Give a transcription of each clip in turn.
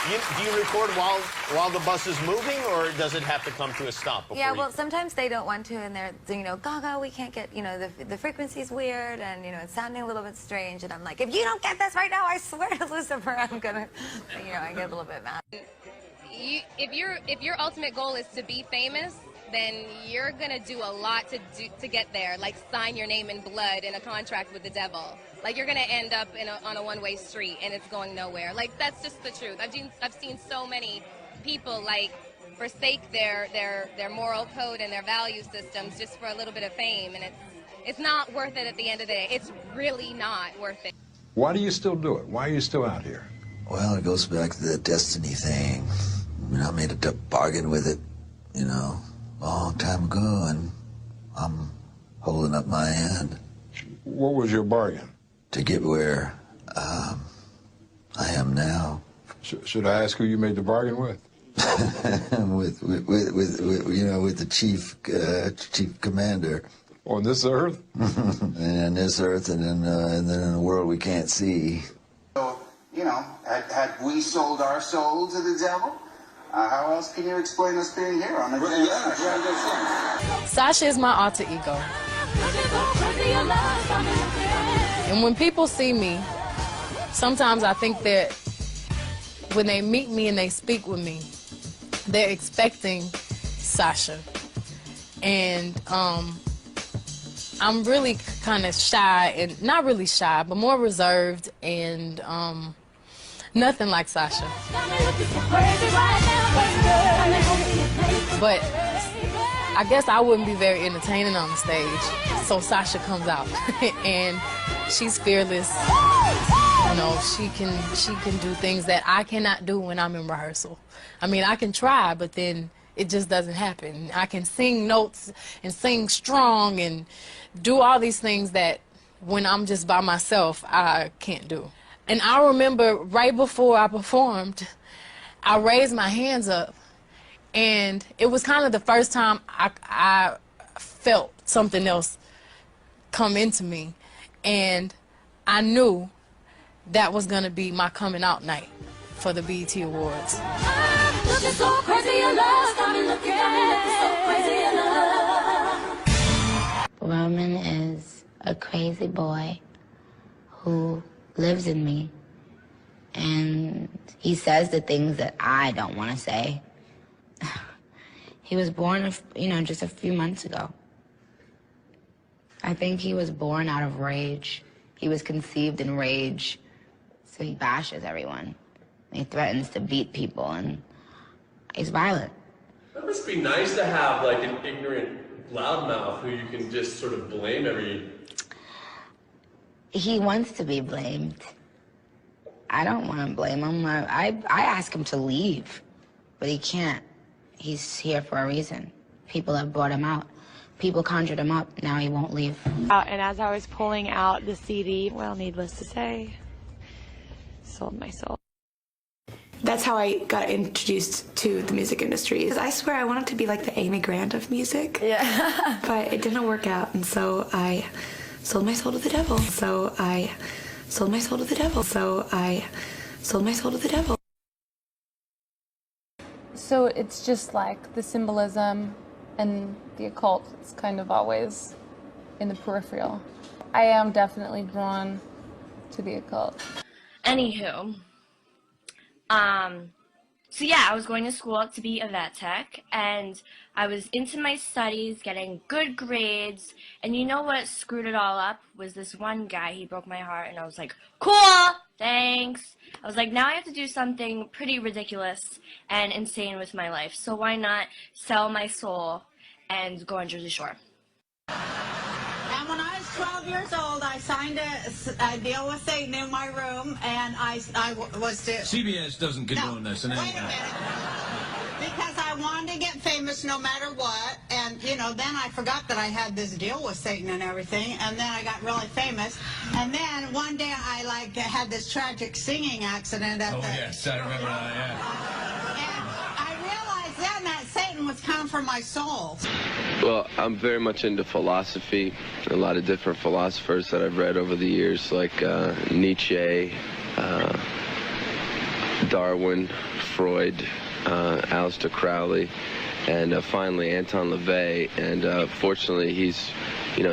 Do you record while the bus is moving, or does it have to come to a stop before? Yeah, well, sometimes they don't want to, and they're, you know, Gaga, we can't get, you know, the frequency's weird, and, you know, it's sounding a little bit strange, and I'm like, if you don't get this right now, I swear to Lucifer, I'm gonna, you know, I get a little bit mad. If your ultimate goal is to be famous, then you're gonna do a lot to get there, like sign your name in blood in a contract with the devil. Like, you're gonna end up on a one-way street, and it's going nowhere. Like, that's just the truth. I've seen so many people, like, forsake their moral code and their value systems just for a little bit of fame, and it's not worth it at the end of the day. It's really not worth it. Why do you still do it? Why are you still out here? Well, it goes back to the destiny thing. You know, I made a bargain with it, you know, a long time ago, and I'm holding up my end. What was your bargain? To get where I am now. Should I ask who you made the bargain with? with you know, with the chief commander. On this earth? And on this earth, and then in a world we can't see. So, you know, had we sold our soul to the devil? How else can you explain us being here on the day? Sasha is my alter ego. And when people see me, sometimes I think that when they meet me and they speak with me, they're expecting Sasha. And I'm really kind of shy, and not really shy, but more reserved, and nothing like Sasha. But I guess I wouldn't be very entertaining on the stage, so Sasha comes out, and she's fearless. You know, she can do things that I cannot do when I'm in rehearsal. I mean, I can try, but then it just doesn't happen. I can sing notes and sing strong and do all these things that when I'm just by myself, I can't do. And I remember right before I performed, I raised my hands up, and it was kind of the first time I felt something else come into me, and I knew that was going to be my coming out night for the BET Awards. I'm looking so crazy in love, got me looking so crazy in love. Roman is a crazy boy who lives in me, and he says the things that I don't want to say. He was born, you know, just a few months ago. I think he was born out of rage. He was conceived in rage, so he bashes everyone. He threatens to beat people, and he's violent. That must be nice to have, like, an ignorant loudmouth who you can just sort of blame every... He wants to be blamed. I don't want to blame him. I ask him to leave, but he can't. He's here for a reason. People have brought him out. People conjured him up. Now he won't leave. And as I was pulling out the CD, well, needless to say, sold my soul. That's how I got introduced to the music industry. I swear I wanted to be like the Amy Grant of music. Yeah. But it didn't work out, and so I sold my soul to the devil. So I sold my soul to the devil. So I sold my soul to the devil. So it's just like the symbolism and the occult. It's kind of always in the peripheral. I am definitely drawn to the occult. Anywho, so yeah, I was going to school to be a vet tech, and I was into my studies, getting good grades, and you know what screwed it all up was this one guy. He broke my heart, and I was like, cool, thanks. I was like, now I have to do something pretty ridiculous and insane with my life, so why not sell my soul and go on Jersey Shore? And when I was 12 years old, I signed a deal with Satan in my room, and I was to... CBS doesn't condone this. Wait a minute. Because I wanted to get famous no matter what, and, you know, then I forgot that I had this deal with Satan and everything, and then I got really famous. And then one day I, like, had this tragic singing accident at the... Oh, yes, I remember that, yeah. And I realized then that Satan was coming for my soul. Well, I'm very much into philosophy, a lot of different philosophers that I've read over the years, like Nietzsche, Darwin, Freud, Aleister Crowley, and finally Anton LaVey. And fortunately, he's,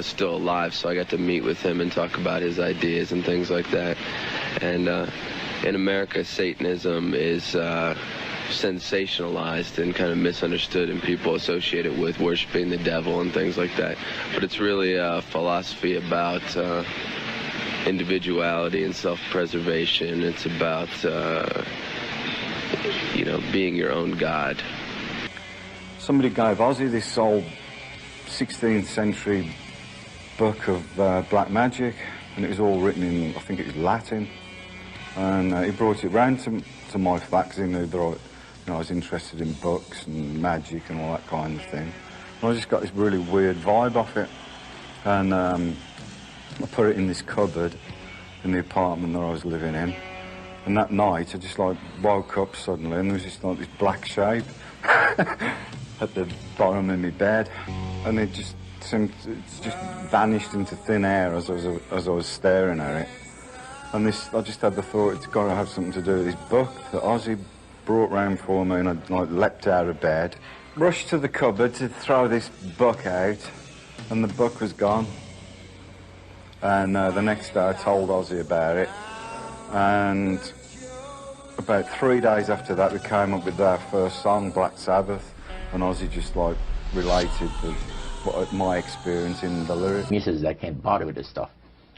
still alive, so I got to meet with him and talk about his ideas and things like that. And in America, Satanism is sensationalized and kind of misunderstood, and people associate it with worshiping the devil and things like that. But it's really a philosophy about individuality and self-preservation. It's about, being your own God. Somebody gave Ozzy this old 16th century book of black magic, and it was all written in, I think it was Latin. And he brought it round to my flat because he knew that I was interested in books and magic and all that kind of thing. And I just got this really weird vibe off it. And I put it in this cupboard in the apartment that I was living in. And that night I just woke up suddenly and there was just this black shape at the bottom of my bed. And it just vanished into thin air as I was staring at it. And I just had the thought, it's got to have something to do with this book that Ozzy brought round for me, and I leapt out of bed, rushed to the cupboard to throw this book out, and the book was gone. And the next day I told Ozzy about it, and about 3 days after that we came up with our first song, Black Sabbath, and Ozzy just related to my experience in the lyrics. He says, I can't bother with this stuff.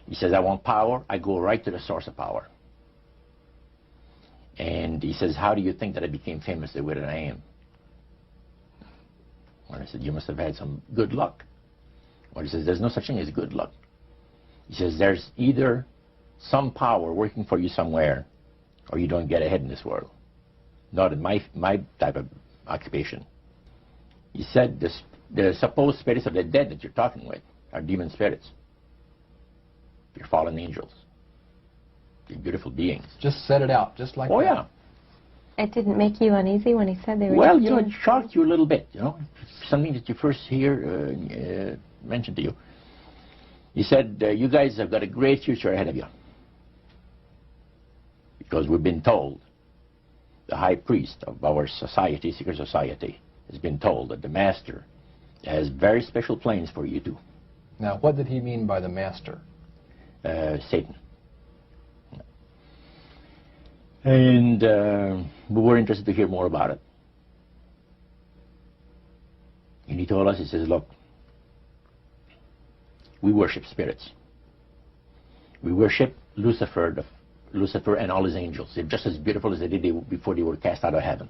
He says, I want power, I go right to the source of power. And he says, how do you think that I became famous the way that I am? Well, I said, you must have had some good luck. Well, he says, there's no such thing as good luck. He says, there's either some power working for you somewhere, or you don't get ahead in this world. Not in my type of occupation. He said, the supposed spirits of the dead that you're talking with are demon spirits. You're fallen angels. You're beautiful beings. Just set it out, just like that. Oh, yeah. It didn't make you uneasy when he said they were... Well, it shocked you a little bit, something that you first hear mentioned to you. He said, you guys have got a great future ahead of you. Because we've been told, the high priest of our society, secret society, has been told that the master has very special plans for you too. Now, what did he mean by the master? Satan. And we were interested to hear more about it. And he told us, he says, look, we worship spirits. We worship Lucifer and all his angels. They're just as beautiful as they did before they were cast out of heaven.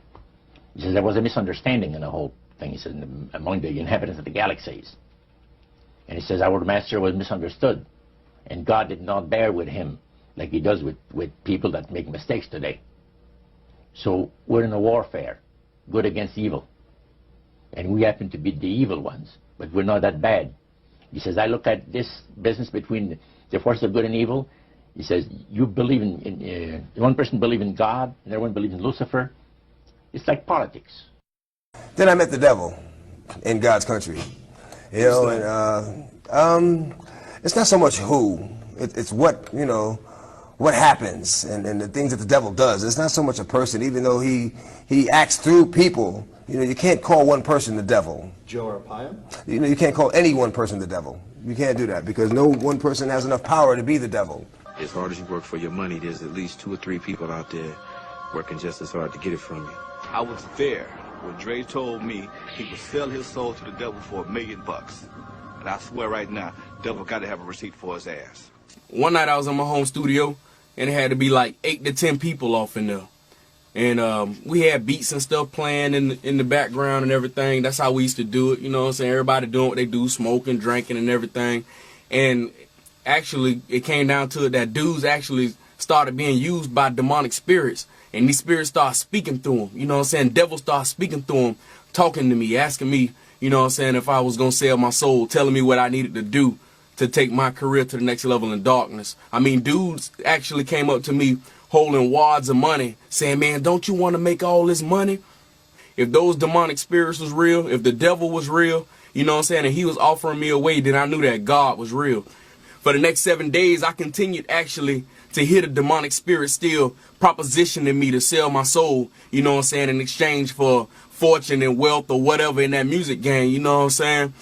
He says there was a misunderstanding in the whole thing, he says, among the inhabitants of the galaxies. And he says our master was misunderstood. And God did not bear with him like he does with people that make mistakes today. So we're in a warfare, good against evil. And we happen to be the evil ones, but we're not that bad. He says, I look at this business between the forces of good and evil. He says, you believe in one person believes in God, and everyone believes in Lucifer. It's like politics. Then I met the devil in God's country. And it's not so much who, it's what, what happens and the things that the devil does. It's not so much a person, even though he acts through people. You can't call one person the devil. Joe Arpaio? You can't call any one person the devil. You can't do that because no one person has enough power to be the devil. As hard as you work for your money, there's at least 2 or 3 people out there working just as hard to get it from you. I was there when Dre told me he would sell his soul to the devil for $1 million. And I swear right now, devil got to have a receipt for his ass. One night I was in my home studio, and it had to be like 8 to 10 people off in there. And we had beats and stuff playing in the background and everything. That's how we used to do it, you know what I'm saying? Everybody doing what they do, smoking, drinking, and everything. And actually, it came down to it that dudes actually started being used by demonic spirits. And these spirits started speaking through them, you know what I'm saying? Devils started speaking through them, talking to me, asking me, you know what I'm saying, if I was going to sell my soul, telling me what I needed to do to take my career to the next level in darkness. I mean, dudes actually came up to me holding wads of money, saying, man, don't you want to make all this money? If those demonic spirits was real, if the devil was real, you know what I'm saying, and he was offering me a way, then I knew that God was real. For the next 7 days, I continued actually to hear the demonic spirit still propositioning me to sell my soul, you know what I'm saying, in exchange for fortune and wealth or whatever in that music game, you know what I'm saying?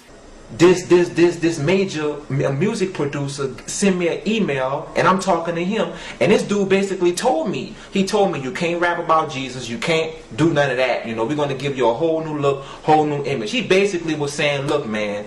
This major music producer sent me an email, and I'm talking to him, and this dude basically told me, you can't rap about Jesus, you can't do none of that, you know, we're going to give you a whole new look, whole new image. He basically was saying, look man,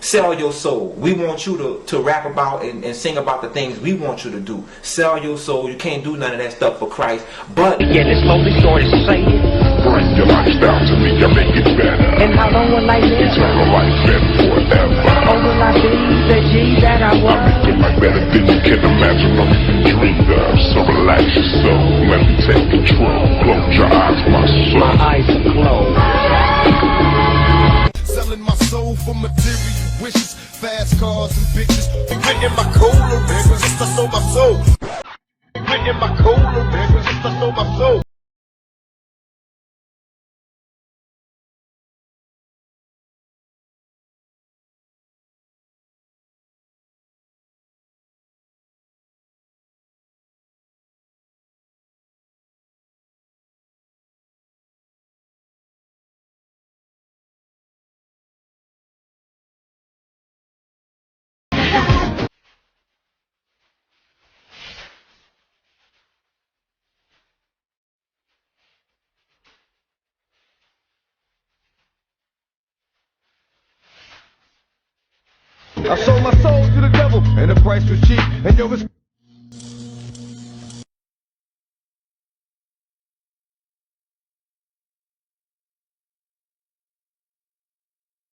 sell your soul. We want you to rap about and sing about the things we want you to do. Sell your soul. You can't do none of that stuff for Christ. But yeah, this slowly started to say it. Bring your lifestyle to me, I make it better. And how long will I live? Eternal life and forever. Or will I be the G that I was? I make it like better than you can imagine or even dreamed of. So relax yourself, let me take control. Close your eyes, my soul. My eyes are closed. Selling my soul for material wishes, fast cars and bitches. Getting my cola, just to sold my soul. Getting my cola, just to sold my soul. I sold my soul to the devil, and the price was cheap. And yo, it's